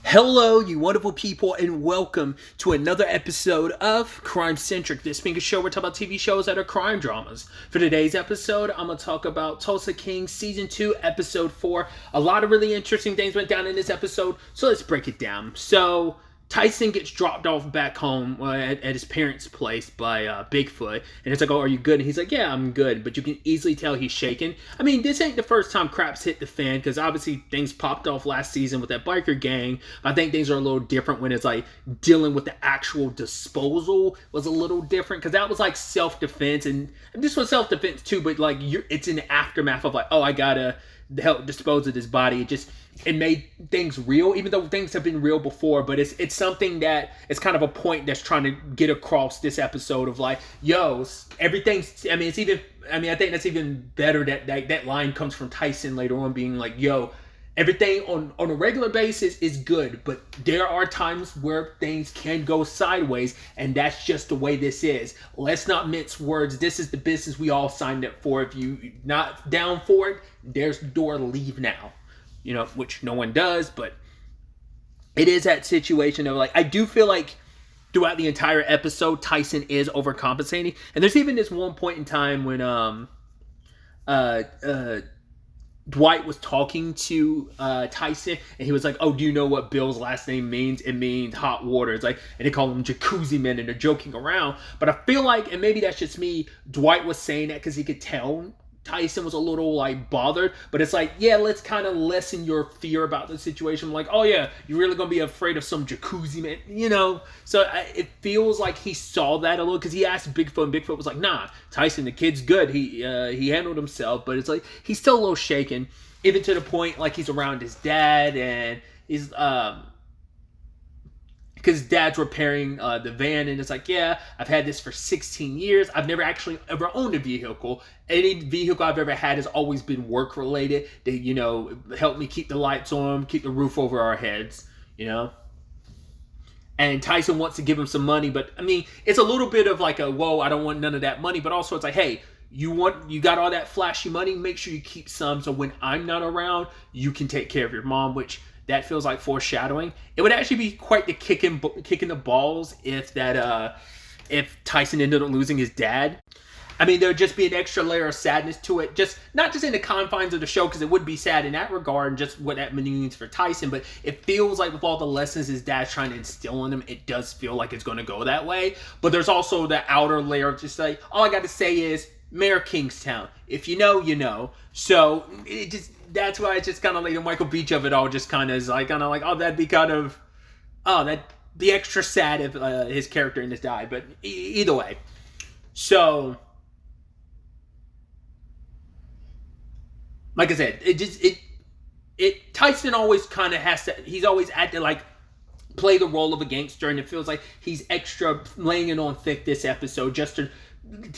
Hello, you wonderful people, and welcome to another episode of Centric. This being a show where we talk about TV shows that are crime dramas. For today's episode, I'm going to talk about Tulsa King Season 2, Episode 4. A lot of really interesting things went down in this episode, so let's break it down. So, Tyson gets dropped off back home at his parents' place by Bigfoot. And it's like, oh, are you good? And he's like, yeah, I'm good. But you can easily tell he's shaken. I mean, this ain't the first time crap's hit the fan, because obviously things popped off last season with that biker gang. I think things are a little different when it's like dealing with the actual disposal was a little different, because that was like self-defense. And this was self-defense too, but like it's in the aftermath of like, oh, I gotta help dispose of this body. It made things real, even though things have been real before. But it's something that it's kind of a point that's trying to get across this episode of like, yo, everything's. I mean, I think that's even better that line comes from Tyson later on, being like, yo, everything on a regular basis is good, but there are times where things can go sideways, and that's just the way this is. Let's not mince words. This is the business we all signed up for. If you're not down for it, there's the door to leave now. You know, which no one does, but it is that situation of like, I do feel like throughout the entire episode, Tyson is overcompensating. And there's even this one point in time when Dwight was talking to Tyson, and he was like, oh, do you know what Bill's last name means? It means hot water. It's like, and they call him Jacuzzi Men, and they're joking around. But I feel like, and maybe that's just me, Dwight was saying that because he could tell Tyson was a little like bothered, but it's like, yeah, let's kind of lessen your fear about the situation. Like, oh yeah, you're really gonna be afraid of some jacuzzi man, you know? So it feels like he saw that a little, because he asked Bigfoot, and Bigfoot was like, nah, Tyson, the kid's good. He handled himself, but it's like he's still a little shaken, even to the point like he's around his dad, and he's because dad's repairing the van, and it's like, yeah, I've had this for 16 years. I've never actually ever owned a vehicle. Any vehicle I've ever had has always been work related. They, you know, help me keep the lights on, keep the roof over our heads, you know. And Tyson wants to give him some money, but I mean, it's a little bit of like a, whoa, I don't want none of that money, but also it's like, hey, you got all that flashy money, make sure you keep some, so when I'm not around, you can take care of your mom, which that feels like foreshadowing. It would actually be quite the kicking the balls if Tyson ended up losing his dad. I mean, there would just be an extra layer of sadness to it. Just not just in the confines of the show, because it would be sad in that regard, and just what that means for Tyson. But it feels like with all the lessons his dad's trying to instill in him, it does feel like it's going to go that way. But there's also the outer layer of just like, all I got to say is Mayor Kingstown. If you know, you know. So it just, that's why it's just kind of like the Michael Beach of it all just kind of is like, kind of like, oh, that'd be kind of, oh, that'd be extra sad if his character in this died. But either way. So, like I said, Tyson always kind of has to, he's always had to like play the role of a gangster, and it feels like he's extra laying it on thick this episode just to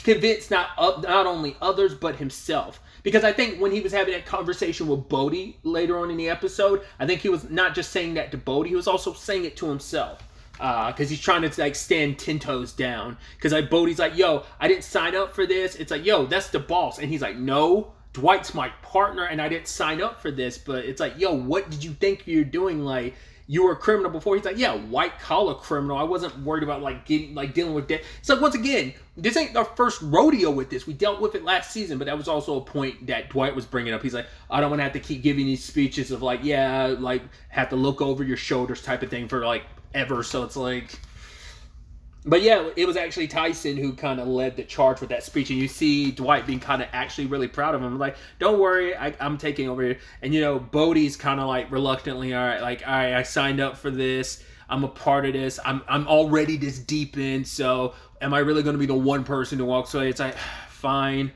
convince not only others but himself. Because I think when he was having that conversation with Bodhi later on in the episode, I think he was not just saying that to Bodhi, he was also saying it to himself. Because he's trying to like stand 10 toes down. Because like Bodhi's like, yo, I didn't sign up for this. It's like, yo, that's the boss. And he's like, no, Dwight's my partner and I didn't sign up for this. But it's like, yo, what did you think you're doing? Like, you were a criminal before. He's like, yeah, white collar criminal. I wasn't worried about like dealing with that. It's like, once again, this ain't our first rodeo with this. We dealt with it last season, but that was also a point that Dwight was bringing up. He's like, I don't want to have to keep giving these speeches of like, yeah, like have to look over your shoulders type of thing for like ever. So it's like, but yeah, it was actually Tyson who kind of led the charge with that speech, and you see Dwight being kind of actually really proud of him. Like, don't worry, I'm taking over here. And you know, Bodhi's kind of like reluctantly, all right, I signed up for this. I'm a part of this. I'm already this deep in. So, am I really going to be the one person who walks away? It's like, fine.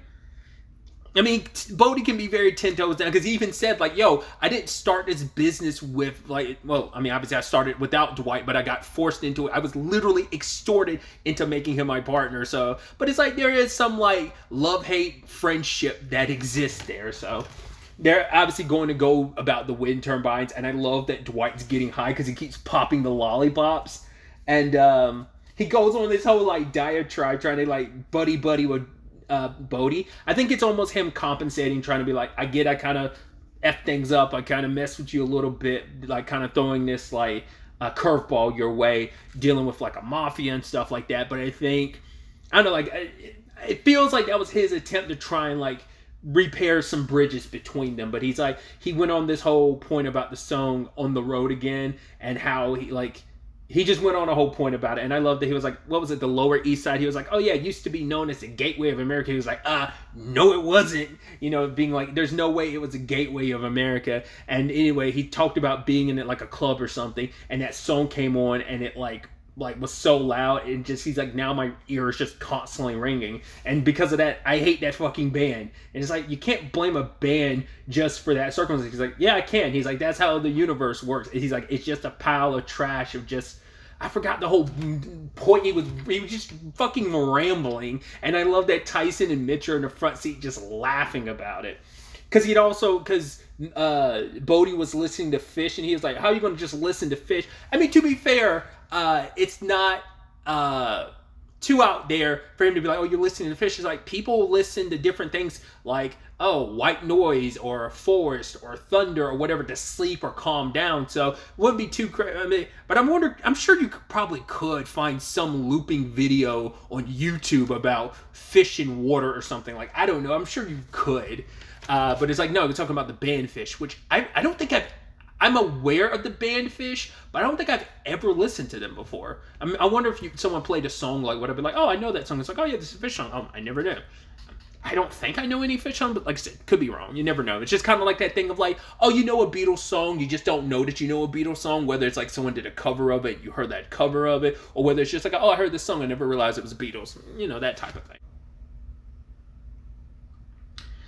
I mean, Bodhi can be very 10 toes down, because he even said, like, yo, I didn't start this business with, like, well, I mean, obviously I started without Dwight, but I got forced into it. I was literally extorted into making him my partner. So, but it's like there is some, like, love-hate friendship that exists there. So, they're obviously going to go about the wind turbines, and I love that Dwight's getting high because he keeps popping the lollipops. And he goes on this whole, like, diatribe trying to, like, buddy with Bodhi. I think it's almost him compensating, trying to be like, I kind of F things up. I kind of mess with you a little bit, like kind of throwing this like a curveball your way, dealing with like a mafia and stuff like that. But I think, I don't know, like it feels like that was his attempt to try and like repair some bridges between them. But he's like, he went on this whole point about the song On the Road Again and how he just went on a whole point about it. And I love that he was like, what was it, the Lower East Side? He was like, oh yeah, it used to be known as the Gateway of America. He was like, no, it wasn't. You know, being like, there's no way it was a gateway of America. And anyway, he talked about being in it like a club or something. And that song came on and it like was so loud. And just, he's like, now my ear is just constantly ringing. And because of that, I hate that fucking band. And it's like, you can't blame a band just for that circumstance. He's like, yeah, I can. He's like, that's how the universe works. He's like, it's just a pile of trash of just, I forgot the whole point. He was just fucking rambling. And I love that Tyson and Mitch are in the front seat just laughing about it. Because Bodie was listening to Fish, and he was like, how are you going to just listen to Fish? I mean, to be fair, it's not too out there for him to be like, oh, you're listening to Fish. It's like, people listen to different things like, oh, white noise or forest or thunder or whatever to sleep or calm down. So it wouldn't be too crazy. I mean, but I'm sure you probably could find some looping video on YouTube about fish in water or something. Like, I don't know. I'm sure you could. But it's like, no, we're talking about the band Fish, which I don't think I'm aware of the band Fish, but I don't think I've ever listened to them before. I mean, I wonder if someone played a song like what I'd be like, oh, I know that song. It's like, oh yeah, this is a Fish song. Oh, I never knew. I don't think I know any Fish song, but like I said, could be wrong. You never know. It's just kind of like that thing of like, oh, you know a Beatles song, you just don't know that you know a Beatles song, whether it's like someone did a cover of it, you heard that cover of it, or whether it's just like, oh, I heard this song, I never realized it was Beatles. You know, that type of thing.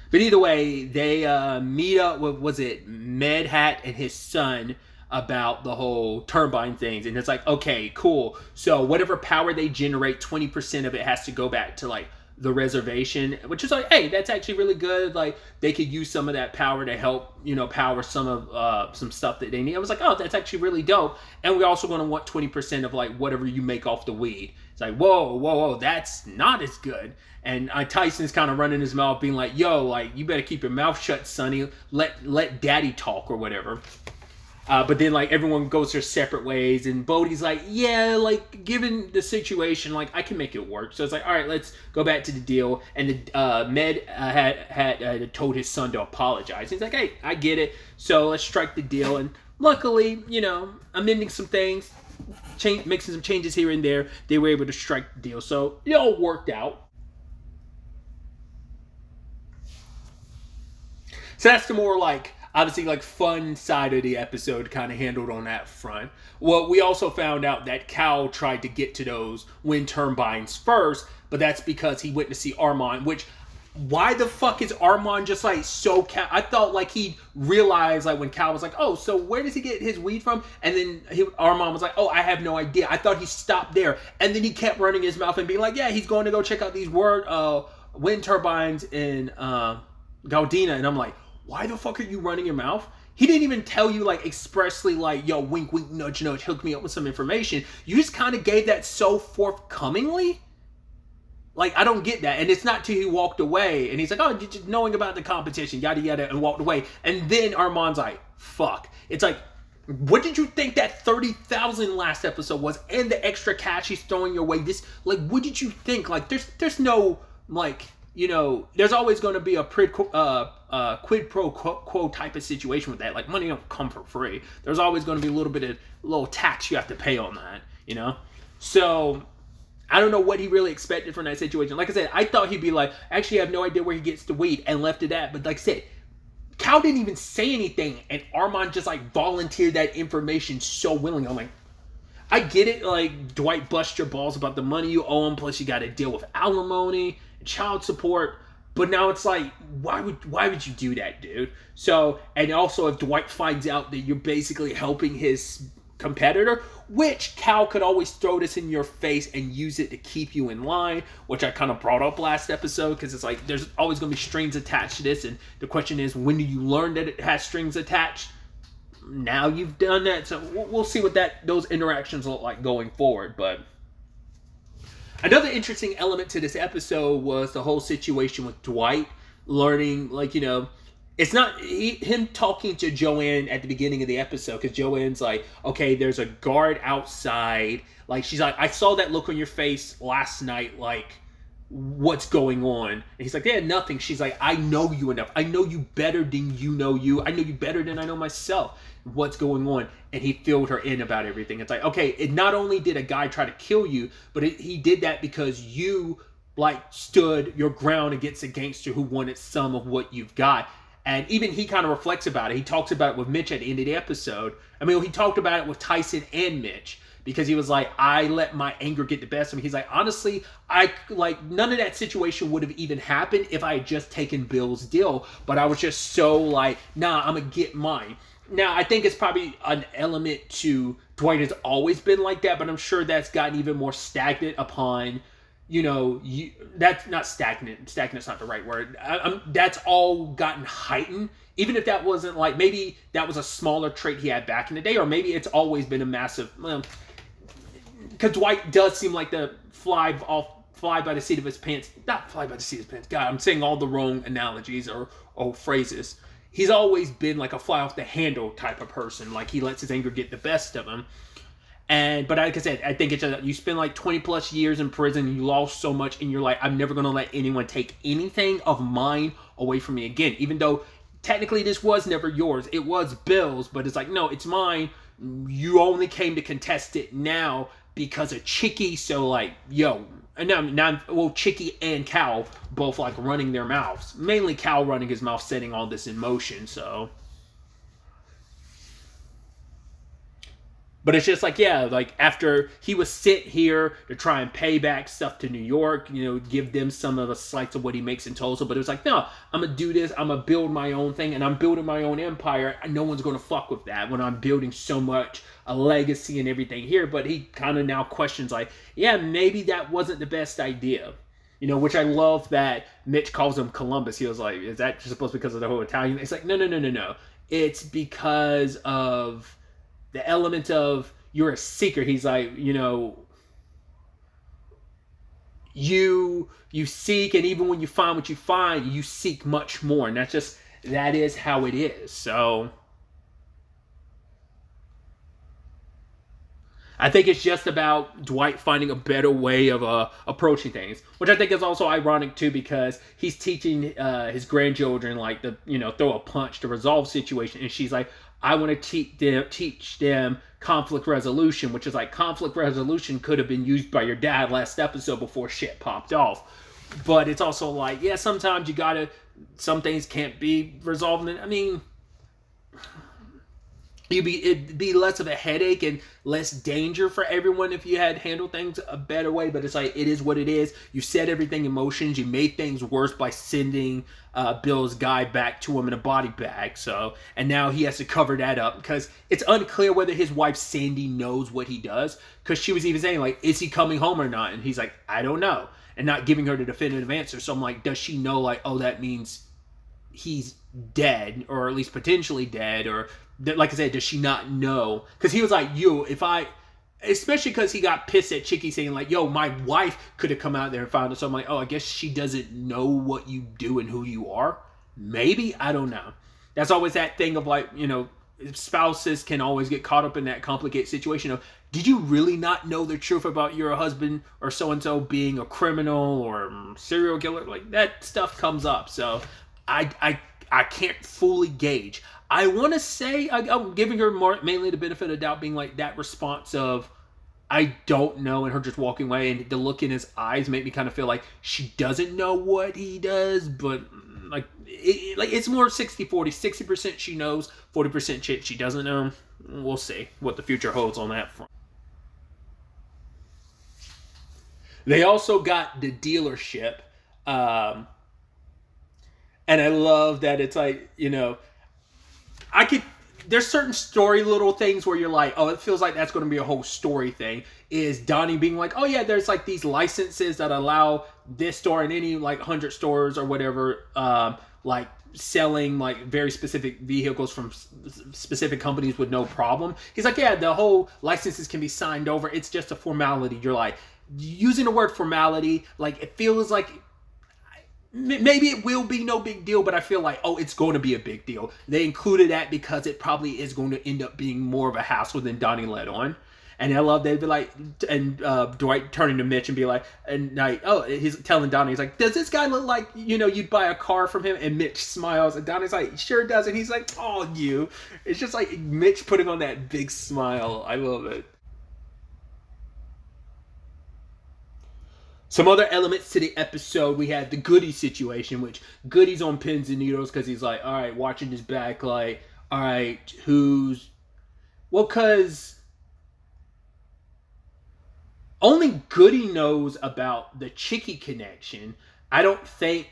But either way, they meet up with, was it Mad Hat and his son about the whole turbine things. And it's like, okay, cool. So whatever power they generate, 20% of it has to go back to like the reservation, which is like, hey, that's actually really good. Like they could use some of that power to help, you know, power some of some stuff that they need. I was like, oh, that's actually really dope. And we're also going to want 20% of like whatever you make off the weed. It's like, whoa, that's not as good. And Tyson's kind of running his mouth being like, yo, like, you better keep your mouth shut, Sonny. Let daddy talk or whatever. But then, like, everyone goes their separate ways. And Bodie's like, yeah, like, given the situation, like, I can make it work. So it's like, all right, let's go back to the deal. And Med had told his son to apologize. He's like, hey, I get it. So let's strike the deal. And luckily, you know, amending some things, making some changes here and there, they were able to strike the deal. So it all worked out. So that's the more like, obviously like fun side of the episode kind of handled on that front. Well, we also found out that Cal tried to get to those wind turbines first, but that's because he went to see Armand, which, why the fuck is Armand just like so I thought like he realized like when Cal was like, oh, so where does he get his weed from? And then Armand was like, oh, I have no idea. I thought he stopped there. And then he kept running his mouth and being like, yeah, he's going to go check out these wind turbines in Galdina. And I'm like, why the fuck are you running your mouth? He didn't even tell you like expressly like, yo, wink, wink, nudge, nudge, hook me up with some information. You just kind of gave that so forthcomingly. Like, I don't get that. And it's not till he walked away and he's like, oh, just knowing about the competition, yada, yada, and walked away. And then Armand's like, fuck. It's like, what did you think that 30,000 last episode was? And the extra cash he's throwing your way. This, like, what did you think? Like, there's no, like, you know, there's always going to be a quid pro quo type of situation with that. Like, money don't come for free. There's always going to be a little tax you have to pay on that, you know? So, I don't know what he really expected from that situation. Like I said, I thought he'd be like, actually, I have no idea where he gets the weed, and left it at. But like I said, Cal didn't even say anything, and Armand just like volunteered that information so willingly. I'm like, I get it, like, Dwight bust your balls about the money you owe him, plus you got to deal with alimony and child support. But now it's like, why would you do that, dude? So, and also if Dwight finds out that you're basically helping his competitor, which Cal could always throw this in your face and use it to keep you in line, which I kind of brought up last episode, because it's like, there's always going to be strings attached to this, and the question is, when do you learn that it has strings attached? Now you've done that, so we'll see what those interactions look like going forward. But another interesting element to this episode was the whole situation with Dwight learning, like, you know, it's not him talking to Joanne at the beginning of the episode, because Joanne's like, okay, there's a guard outside. Like, she's like, I saw that look on your face last night. Like, what's going on? And he's like, yeah, nothing. She's like, I know you enough. I know you better than you know you. I know you better than I know myself. What's going on? And he filled her in about everything. It's like, okay, it not only did a guy try to kill you, but he did that because you like stood your ground against a gangster who wanted some of what you've got. And even he kind of reflects about it. He talks about it with Mitch at the end of the episode. I mean, he talked about it with Tyson and Mitch, because he was like, I let my anger get the best of me. He's like, honestly, none of that situation would have even happened if I had just taken Bill's deal. But I was just so like, nah, I'm going to get mine. Now, I think it's probably an element to Dwight has always been like that, but I'm sure that's gotten even more stagnant upon, that's not stagnant. Stagnant's not the right word. That's all gotten heightened. Even if that wasn't like, maybe that was a smaller trait he had back in the day, or maybe it's always been a massive, because Dwight does seem like the fly by the seat of his pants. Not fly by the seat of his pants. God, I'm saying all the wrong analogies or phrases. He's always been like a fly off the handle type of person. Like, he lets his anger get the best of him. But like I said, I think it's you spend like 20 plus years in prison, you lost so much, and you're like, I'm never going to let anyone take anything of mine away from me again. Even though technically this was never yours. It was Bill's, but it's like, no, it's mine. You only came to contest it now because of Chicky. So like, yo, and now, well, Chicky and Cal both like running their mouths. Mainly Cal running his mouth, setting all this in motion. So, but it's just like, yeah, like after he was sent here to try and pay back stuff to New York, give them some of the slights of what he makes in Tulsa. But it was like, no, I'm going to do this. I'm going to build my own thing, and I'm building my own empire. No one's going to fuck with that when I'm building so much a legacy and everything here. But he kind of now questions like, yeah, maybe that wasn't the best idea. Which I love that Mitch calls him Columbus. He was like, is that just supposed to be because of the whole Italian? It's like, no. It's because of the element of you're a seeker. He's like, you seek, and even when you find what you find, you seek much more. And that is how it is. So I think it's just about Dwight finding a better way of approaching things, which I think is also ironic too, because he's teaching his grandchildren like throw a punch to resolve situation, and she's like, I want to teach them conflict resolution, which is like, conflict resolution could have been used by your dad last episode before shit popped off. But it's also like, yeah, sometimes some things can't be resolved. I mean, it'd be less of a headache and less danger for everyone if you had handled things a better way. But it's like, it is what it is. You set everything in motion. You made things worse by sending Bill's guy back to him in a body bag. And now he has to cover that up, because it's unclear whether his wife Sandy knows what he does, because she was even saying like, is he coming home or not? And he's like, I don't know, and not giving her the definitive answer. So I'm like, does she know like, oh, that means he's dead, or at least potentially dead? Or like I said, does she not know? Because he was like, especially because he got pissed at Chicky saying like, yo, my wife could have come out there and found it. So I'm like, oh, I guess she doesn't know what you do and who you are. Maybe, I don't know. That's always that thing of like, spouses can always get caught up in that complicated situation of, did you really not know the truth about your husband or so-and-so being a criminal or serial killer? Like, that stuff comes up. So I can't fully gauge. I want to say, I'm giving her mainly the benefit of the doubt, being like that response of, I don't know, and her just walking away, and the look in his eyes make me kind of feel like she doesn't know what he does, but like it's more 60-40, 60% she knows, 40% shit she doesn't know. We'll see what the future holds on that front. They also got the dealership, and I love that it's like, there's certain story little things where you're like, oh, it feels like that's going to be a whole story thing. Is Donnie being like, oh yeah, there's like these licenses that allow this store and any like 100 stores or whatever, like selling like very specific vehicles from specific companies with no problem. He's like, yeah, the whole licenses can be signed over. It's just a formality. You're like, using the word formality, like it feels like, maybe it will be no big deal, but I feel like, oh, it's going to be a big deal. They included that because it probably is going to end up being more of a hassle than Donnie let on. And I love they'd be like, and Dwight turning to Mitch and be like, and like, oh, he's telling Donnie, he's like, does this guy look like, you'd buy a car from him? And Mitch smiles, and Donnie's like, sure does. And he's like, oh, you. It's just like Mitch putting on that big smile. I love it. Some other elements to the episode, we had the Goody situation, which Goody's on pins and needles because he's like, all right, watching his back, like, all right, because only Goody knows about the Chicky connection. I still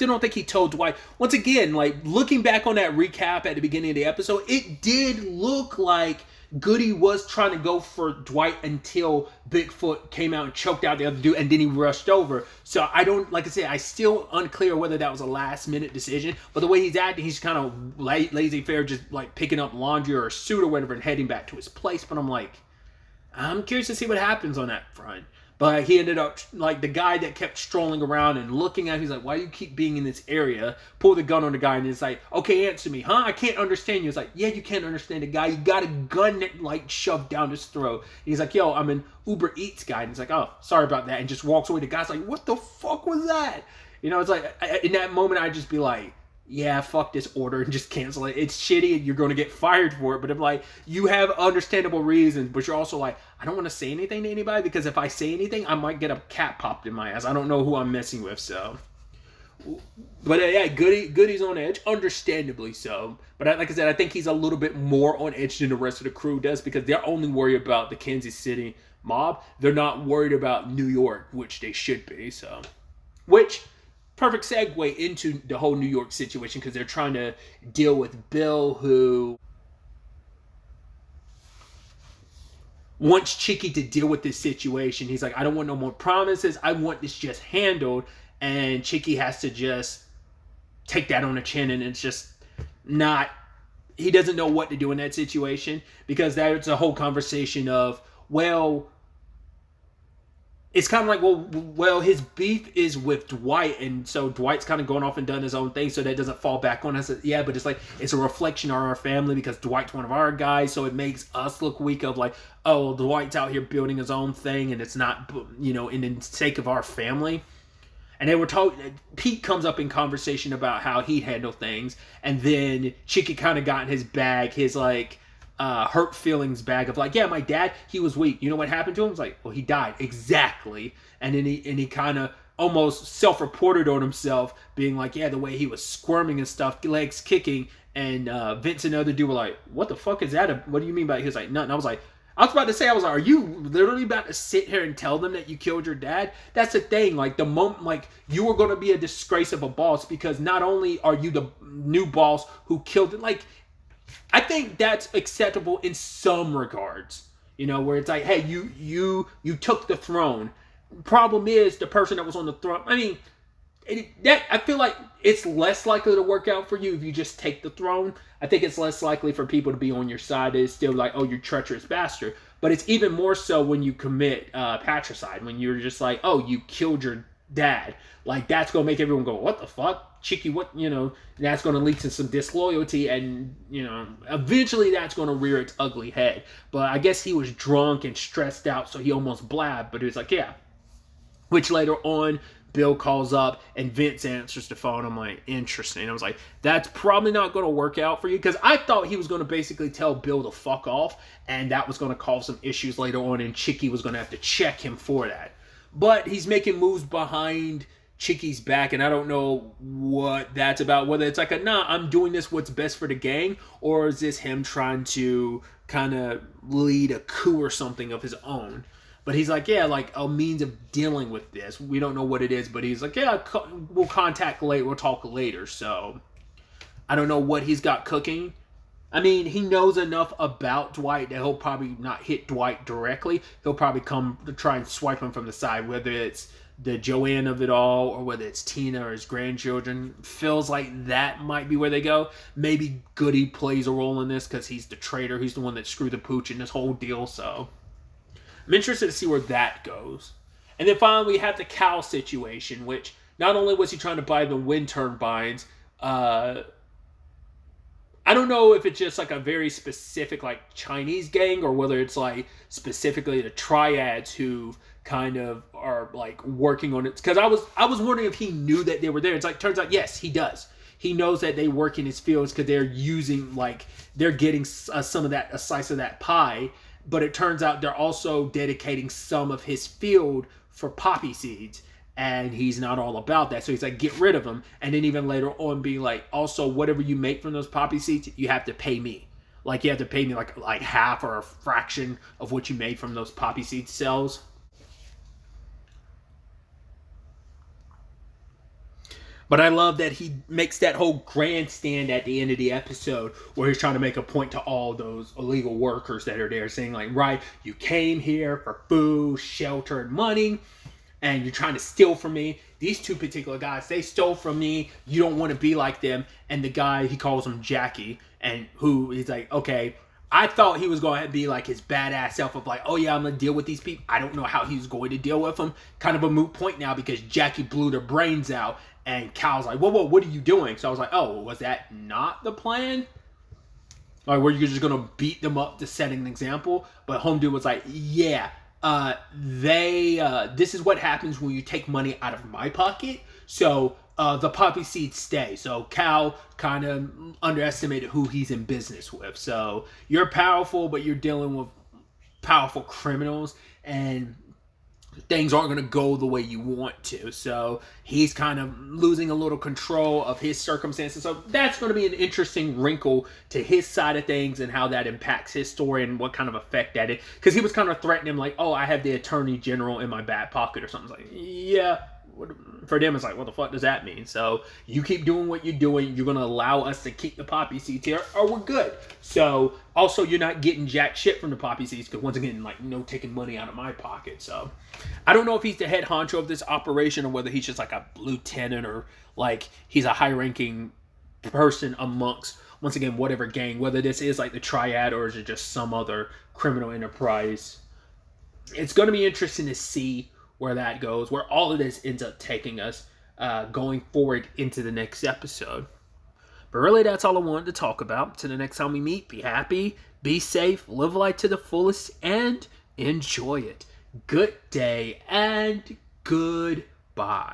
don't think he told Dwight. Once again, like, looking back on that recap at the beginning of the episode, it did look like Goody was trying to go for Dwight until Bigfoot came out and choked out the other dude, and then he rushed over. So like I said, I still unclear whether that was a last minute decision, but the way he's acting, he's kind of laissez-faire, just like picking up laundry or a suit or whatever and heading back to his place. But I'm curious to see what happens on that front. But he ended up, like, the guy that kept strolling around and looking at him, he's like, why do you keep being in this area? Pull the gun on the guy, and it's like, okay, answer me. Huh? I can't understand you. It's like, yeah, you can't understand the guy. You got a gun that, like, shoved down his throat. And he's like, yo, I'm an Uber Eats guy. And he's like, oh, sorry about that. And just walks away. The guy's like, what the fuck was that? It's like, in that moment, I'd just be like, yeah, fuck this order and just cancel it. It's shitty and you're going to get fired for it. But if, like, you have understandable reasons, but you're also like, I don't want to say anything to anybody because if I say anything, I might get a cat popped in my ass. I don't know who I'm messing with, so. But yeah, Goody's on edge, understandably so. But like I said, I think he's a little bit more on edge than the rest of the crew does because they're only worried about the Kansas City mob. They're not worried about New York, which they should be, so. Perfect segue into the whole New York situation because they're trying to deal with Bill, who wants Chicky to deal with this situation. He's like, I don't want no more promises. I want this just handled. And Chicky has to just take that on the chin, and it's just not, he doesn't know what to do in that situation because there's a whole conversation of, well, it's kind of like, well, his beef is with Dwight, and so Dwight's kind of going off and done his own thing, so that doesn't fall back on us. Yeah, but it's like, it's a reflection on our family because Dwight's one of our guys, so it makes us look weak of like, oh, Dwight's out here building his own thing, and it's not, in the sake of our family. And they were talking, Pete comes up in conversation about how he'd handle things, and then Chicky kind of got in his bag, his like, hurt feelings bag of like, yeah, my dad, he was weak. You know what happened to him? It's like, well, he died. Exactly. And then he kind of almost self-reported on himself, being like, yeah, the way he was squirming and stuff, legs kicking. And Vince and the other dude were like, what the fuck is that? What do you mean by it? He was like, nothing. I was about to say, are you literally about to sit here and tell them that you killed your dad? That's the thing. Like, the moment, like, you were going to be a disgrace of a boss because not only are you the new boss who killed it, like, I think that's acceptable in some regards, where it's like, hey, you took the throne. Problem is, the person that was on the throne, I mean, I feel like it's less likely to work out for you if you just take the throne. I think it's less likely for people to be on your side. It's still like, oh, you're treacherous bastard. But it's even more so when you commit patricide, when you're just like, oh, you killed your dad. Like, that's going to make everyone go, what the fuck? Chicky, what, that's going to lead to some disloyalty, and, eventually that's going to rear its ugly head. But I guess he was drunk and stressed out, so he almost blabbed, but he was like, yeah. Which later on, Bill calls up, and Vince answers the phone. I'm like, interesting. I was like, that's probably not going to work out for you, because I thought he was going to basically tell Bill to fuck off, and that was going to cause some issues later on, and Chicky was going to have to check him for that. But he's making moves behind Chicky's back, and I don't know what that's about. Whether it's like I'm doing this what's best for the gang, or is this him trying to kind of lead a coup or something of his own? But he's like, yeah, like a means of dealing with this. We don't know what it is, but he's like, yeah, we'll contact later. We'll talk later. So I don't know what he's got cooking. I mean, he knows enough about Dwight that he'll probably not hit Dwight directly. He'll probably come to try and swipe him from the side, whether it's the Joanne of it all or whether it's Tina or his grandchildren. Feels like that might be where they go. Maybe Goody plays a role in this because he's the traitor. He's the one that screwed the pooch in this whole deal. So I'm interested to see where that goes. And then finally, we have the Cal situation, which not only was he trying to buy the wind turbines, I don't know if it's just like a very specific like Chinese gang or whether it's like specifically the triads who kind of are like working on it. Because I was wondering if he knew that they were there. It's like turns out yes, he does. He knows that they work in his fields because they're using like they're getting some of that a slice of that pie. But it turns out they're also dedicating some of his field for poppy seeds. And he's not all about that. So he's like, get rid of them. And then even later on being like, also, whatever you make from those poppy seeds, you have to pay me. Like, you have to pay me like half or a fraction of what you made from those poppy seed cells. But I love that he makes that whole grandstand at the end of the episode where he's trying to make a point to all those illegal workers that are there saying like, right, you came here for food, shelter, and money. And you're trying to steal from me. These two particular guys, they stole from me. You don't want to be like them. And the guy, he calls him Jackie, and who he's like, okay, I thought he was going to be like his badass self of like, oh yeah, I'm going to deal with these people. I don't know how he's going to deal with them. Kind of a moot point now because Jackie blew their brains out. And Cal's like, whoa, what are you doing? So I was like, oh, was that not the plan? Like, were you just going to beat them up to set an example? But Home Dude was like, yeah. This is what happens when you take money out of my pocket. So the poppy seeds stay. So Cal kind of underestimated who he's in business with. So you're powerful, but you're dealing with powerful criminals, and things aren't going to go the way you want to. So he's kind of losing a little control of his circumstances. So that's going to be an interesting wrinkle to his side of things and how that impacts his story and what kind of effect that is. Because he was kind of threatening him like, oh, I have the attorney general in my back pocket or something. It's like, yeah. For them, it's like, what the fuck does that mean? So you keep doing what you're doing. You're going to allow us to keep the poppy seeds here or we're good. So also you're not getting jack shit from the poppy seeds because once again, like no taking money out of my pocket. So I don't know if he's the head honcho of this operation or whether he's just like a lieutenant or like he's a high ranking person amongst, once again, whatever gang, whether this is like the triad or is it just some other criminal enterprise. It's going to be interesting to see where that goes, where all of this ends up taking us going forward into the next episode. But really, that's all I wanted to talk about. Till the next time we meet, be happy, be safe, live life to the fullest, and enjoy it. Good day and goodbye.